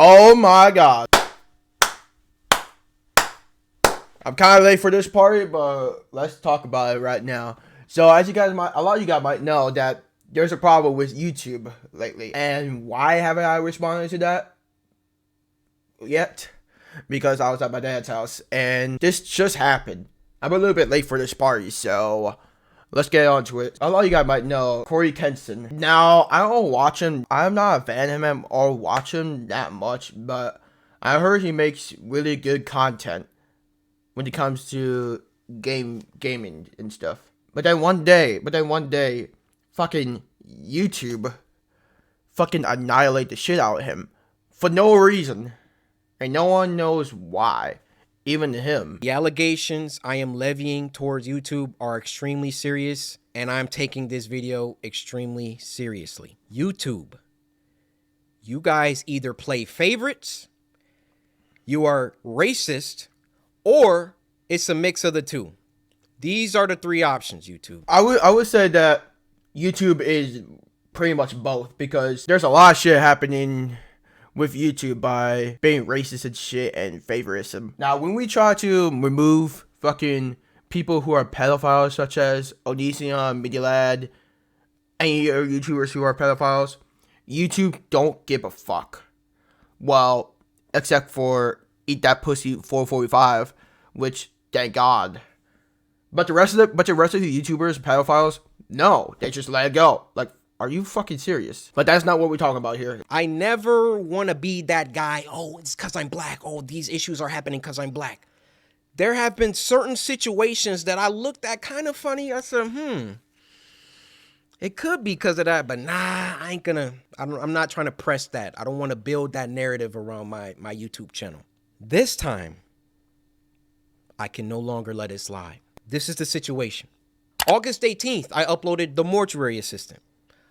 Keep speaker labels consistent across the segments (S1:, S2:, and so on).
S1: Oh my god. I'm kind of late for this party, but let's talk about it right now. So as you guys a lot of you guys might know that there's a problem with YouTube lately. And why haven't I responded to that yet? Because I was at my dad's house and this just happened. I'm a little bit late for this party, so let's get on to it. A lot of you guys might know Corey Kenson. Now, I don't watch him. I'm not a fan of him or watch him that much, but I heard he makes really good content when it comes to gaming and stuff. But then one day, fucking YouTube fucking annihilate the shit out of him for no reason. And no one knows why. Even him.
S2: The allegations I am levying towards YouTube are extremely serious, and I'm taking this video extremely seriously. YouTube, you guys either play favorites, you are racist, or it's a mix of the two. These are the three options, YouTube.
S1: I would say that YouTube is pretty much both, because there's a lot of shit happening with YouTube by being racist and shit and favoritism. Now, when we try to remove fucking people who are pedophiles, such as Onision, Midilad, any other YouTubers who are pedophiles, YouTube don't give a fuck. Well, except for Eat That Pussy 445, which thank God. But the rest of the YouTubers, pedophiles, no, they just let it go. Like, are you fucking serious? But that's not what we're talking about here.
S2: I never want to be that guy. Oh, it's because I'm black. Oh, these issues are happening because I'm black. There have been certain situations that I looked at kind of funny. I said, it could be because of that, but nah, I'm not trying to press that. I don't want to build that narrative around my YouTube channel. This time, I can no longer let it slide. This is the situation. August 18th, I uploaded The Mortuary Assistant.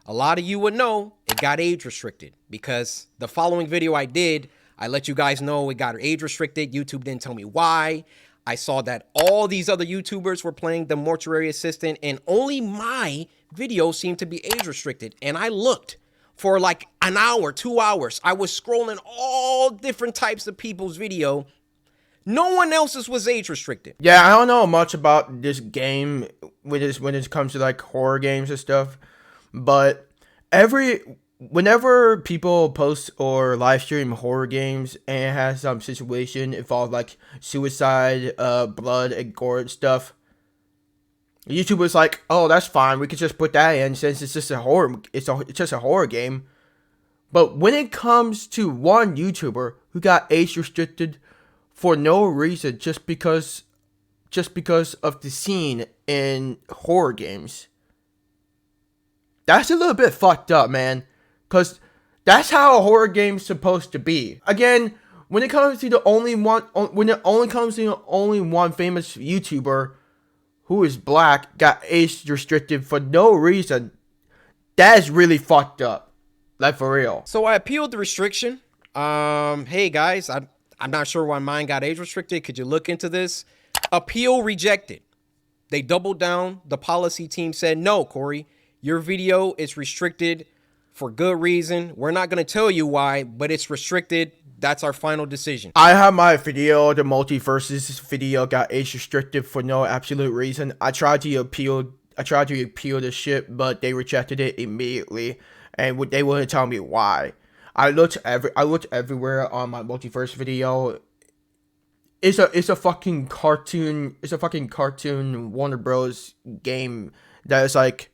S2: A lot of you would know it got age restricted because the following video I did, I let you guys know it got age restricted. YouTube didn't tell me why. I saw that all these other YouTubers were playing The Mortuary Assistant and only my video seemed to be age restricted. And I looked for like an hour, 2 hours. I was scrolling all different types of people's video. No one else's was age restricted.
S1: Yeah, I don't know much about this game when it comes to like horror games and stuff. But whenever people post or live stream horror games and it has some situation involved like suicide, blood and gore and stuff, YouTube was like, "Oh, that's fine. We could just put that in since it's just a horror. It's just a horror game." But when it comes to one YouTuber who got age restricted for no reason, just because of the scene in horror games. That's a little bit fucked up, man. Because that's how a horror game's supposed to be. Again, when it comes to the only one famous YouTuber who is black got age restricted for no reason, that is really fucked up. Like, for real.
S2: So I appealed the restriction. Hey guys, I'm not sure why mine got age restricted. Could you look into this? Appeal rejected. They doubled down. The policy team said, no, Corey, your video is restricted for good reason. We're not going to tell you why, but it's restricted. That's our final decision.
S1: I have my video, the multiverses video got age restricted for no absolute reason. I tried to appeal the shit, but they rejected it immediately, and they wouldn't tell me why. I looked everywhere on my multiverse video. It's a fucking cartoon. It's a fucking cartoon Warner Bros. Game that is like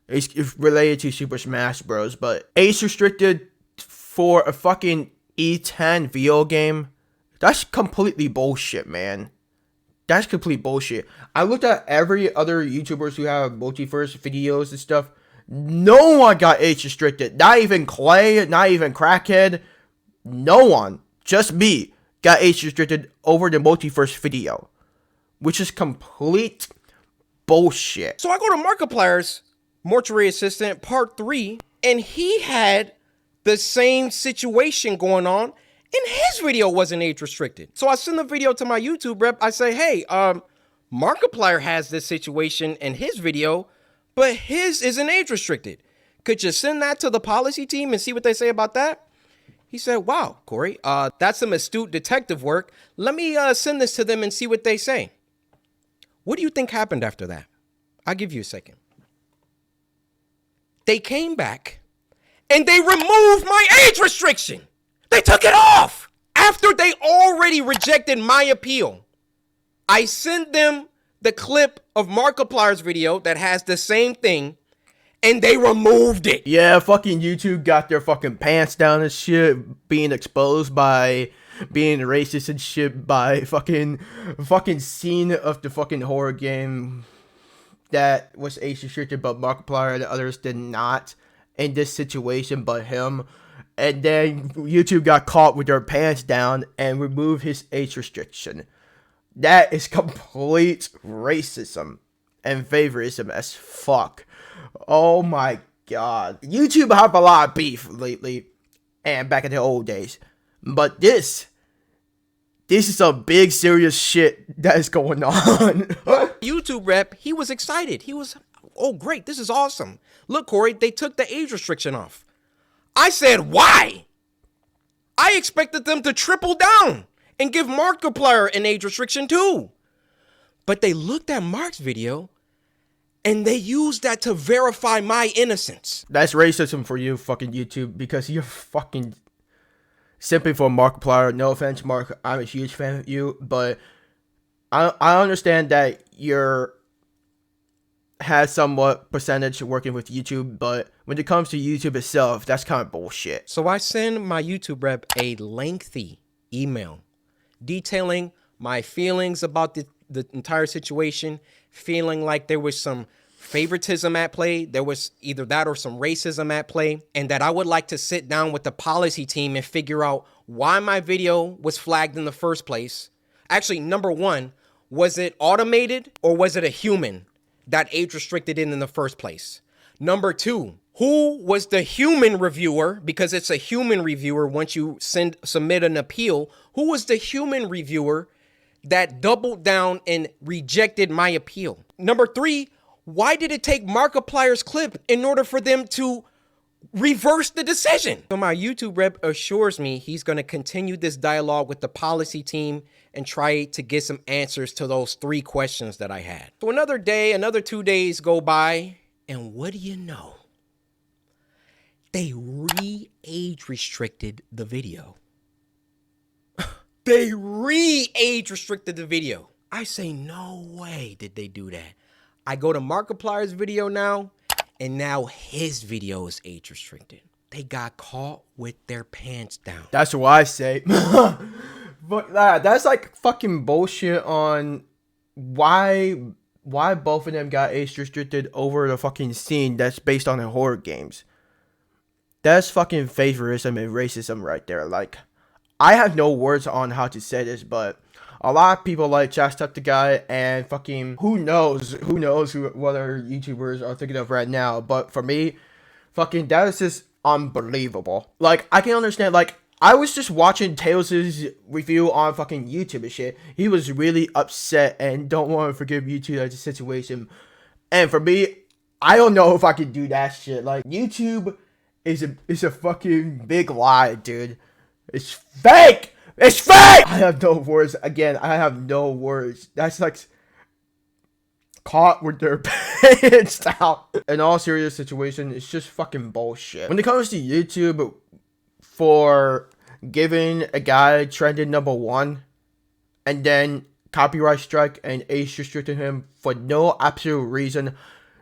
S1: it's related to Super Smash Bros. But age restricted for a fucking E10 video game. That's completely bullshit, man. That's complete bullshit. I looked at every other YouTubers who have multiverse videos and stuff. No one got age restricted. Not even Clay, not even Crackhead. No one, just me, got age restricted over the multiverse video. Which is complete bullshit.
S2: So I go to Markiplier's Mortuary Assistant Part 3, and he had the same situation going on, and his video wasn't age restricted. So I send the video to my YouTube rep. I say, hey, Markiplier has this situation in his video, but his isn't age restricted. Could you send that to the policy team and see what they say about that? He said, wow, Corey, that's some astute detective work. Let me send this to them and see what they say. What do you think happened after that? I'll give you a second. They came back and they removed my age restriction. They took it off after they already rejected my appeal. I sent them the clip of Markiplier's video that has the same thing, and they removed it.
S1: Yeah, fucking YouTube got their fucking pants down and shit, being exposed by being racist and shit by fucking scene of the fucking horror game that was age restricted, but Markiplier and others did not in this situation, but him. And then YouTube got caught with their pants down and removed his age restriction. That is complete racism and favorism as fuck. Oh my god. YouTube have a lot of beef lately and back in the old days. But this is some big serious shit that is going on.
S2: YouTube rep, he was excited. He was, oh great, this is awesome. Look, Corey, they took the age restriction off. I said, why? I expected them to triple down and give Markiplier an age restriction too. But they looked at Mark's video and they used that to verify my innocence.
S1: That's racism for you, fucking YouTube, because you're fucking simply for Markiplier. No offense, Mark, I'm a huge fan of you, but I understand that you're has somewhat percentage working with YouTube, but when it comes to YouTube itself, that's kind of bullshit.
S2: So I send my YouTube rep a lengthy email detailing my feelings about the entire situation, feeling like there was some favoritism at play, there was either that or some racism at play, and that I would like to sit down with the policy team and figure out why my video was flagged in the first place. Actually, number one, was it automated or was it a human that age restricted it in the first place? Number two, who was the human reviewer? Because it's a human reviewer once you submit an appeal. Who was the human reviewer that doubled down and rejected my appeal? Number three, why did it take Markiplier's clip in order for them to reverse the decision? So my YouTube rep assures me he's going to continue this dialogue with the policy team and try to get some answers to those three questions that I had. So another day, another 2 days go by, and what do you know? They re-age restricted the video. They re-age restricted the video. I say, no way did they do that. I go to Markiplier's video now, and now his video is age restricted. They got caught with their pants down.
S1: That's what I say. But that's like fucking bullshit on why both of them got age restricted over the fucking scene that's based on the horror games. That's fucking favorism and racism right there. Like, I have no words on how to say this, but a lot of people like Jacksepticeye and fucking who knows what other YouTubers are thinking of right now. But for me, fucking that is just unbelievable. Like, I can understand, like, I was just watching Tails' review on fucking YouTube and shit. He was really upset and don't want to forgive YouTube as a situation. And for me, I don't know if I could do that shit. Like, YouTube is a fucking big lie, dude. It's fake! It's fake! I have no words. Again, I have no words. That's like caught with their pants down. In all serious situation, it's just fucking bullshit. When it comes to YouTube, for giving a guy trending #1 and then copyright strike and age restricting him for no absolute reason,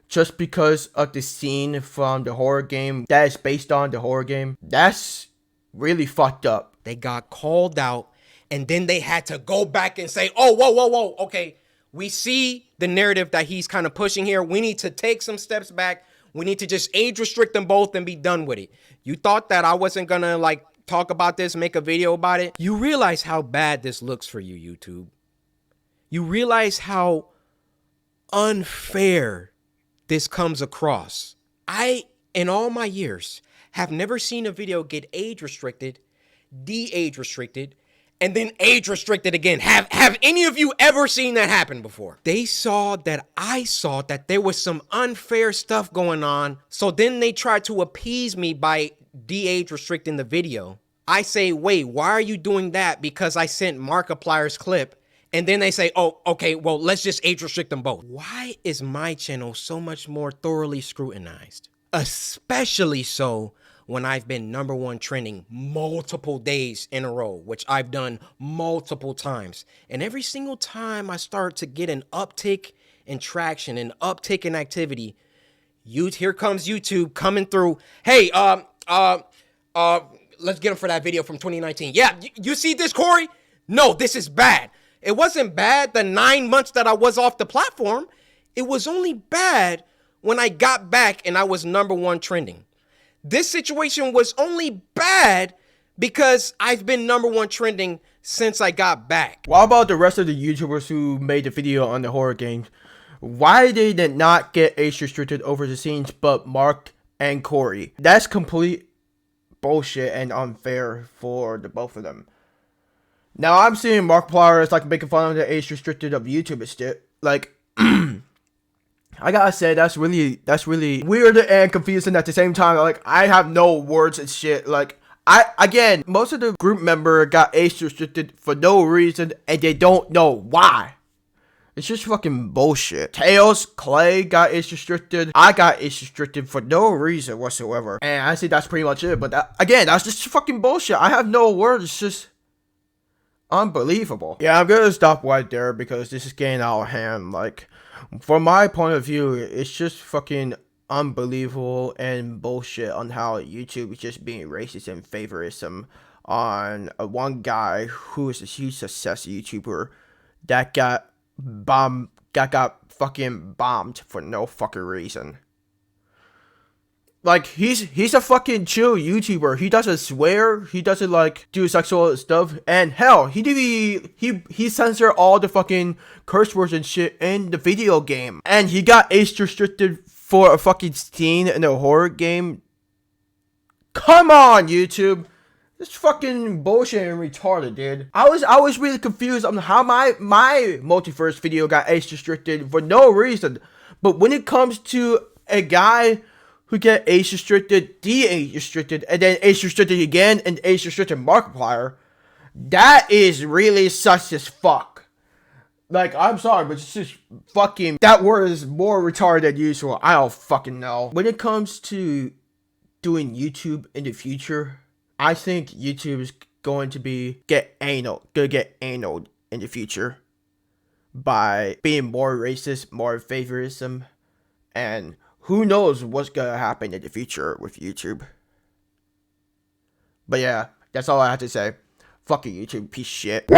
S1: just because of the scene from the horror game that is based on the horror game, that's really fucked up.
S2: They got called out, and then they had to go back and say, oh, whoa, okay, we see the narrative that he's kind of pushing here. We need to take some steps back. We need to just age restrict them both and be done with it. You thought that I wasn't gonna like talk about this, make a video about it? You realize how bad this looks for you, YouTube. You realize how unfair this comes across. I, in all my years, have never seen a video get age restricted, de-age restricted, and then age restricted again. Have any of you ever seen that happen before? They saw that I saw that there was some unfair stuff going on, so then they tried to appease me by de-age restricting the video. I say, wait, why are you doing that? Because I sent Markiplier's clip. And then they say, oh, okay, well, let's just age restrict them both. Why is my channel so much more thoroughly scrutinized? Especially so when I've been #1 trending multiple days in a row, which I've done multiple times. And every single time I start to get an uptick in traction, an uptick in activity, here comes YouTube coming through. Hey, let's get him for that video from 2019. Yeah, you see this, Corey? No, this is bad. It wasn't bad the 9 months that I was off the platform. It was only bad when I got back and I was #1 trending. This situation was only bad because I've been #1 trending since I got back.
S1: What about the rest of the YouTubers who made the video on the horror games? Why they did not get age restricted over the scenes but Mark and Corey? That's complete bullshit and unfair for the both of them. Now I'm seeing Markiplier is like making fun of the age restricted of YouTube instead. Like, I gotta say that's really weird and confusing at the same time. Like, I have no words and shit. Like, again, most of the group member got age restricted for no reason and they don't know why. It's just fucking bullshit. Tails, Clay got age restricted. I got age restricted for no reason whatsoever. And I say that's pretty much it. But again, that's just fucking bullshit. I have no words. It's just unbelievable. Yeah, I'm gonna stop right there because this is getting out of hand. Like, from my point of view, it's just fucking unbelievable and bullshit on how YouTube is just being racist and favorism on one guy who is a huge success YouTuber that got fucking bombed for no fucking reason. Like, he's a fucking chill YouTuber. He doesn't swear. He doesn't like do sexual stuff. And hell, he censored all the fucking curse words and shit in the video game. And he got age restricted for a fucking scene in a horror game. Come on, YouTube. This fucking bullshit and retarded, dude. I was really confused on how my multiverse video got age restricted for no reason. But when it comes to a guy who get age restricted, de-age restricted, and then age restricted again, and age restricted Markiplier, that is really sus as fuck. Like, I'm sorry, but it's just fucking, that word is more retarded than usual. I don't fucking know. When it comes to doing YouTube in the future, I think YouTube is going to get anal in the future by being more racist, more favorism, and who knows what's gonna happen in the future with YouTube. But yeah, that's all I have to say. Fucking YouTube, piece of shit.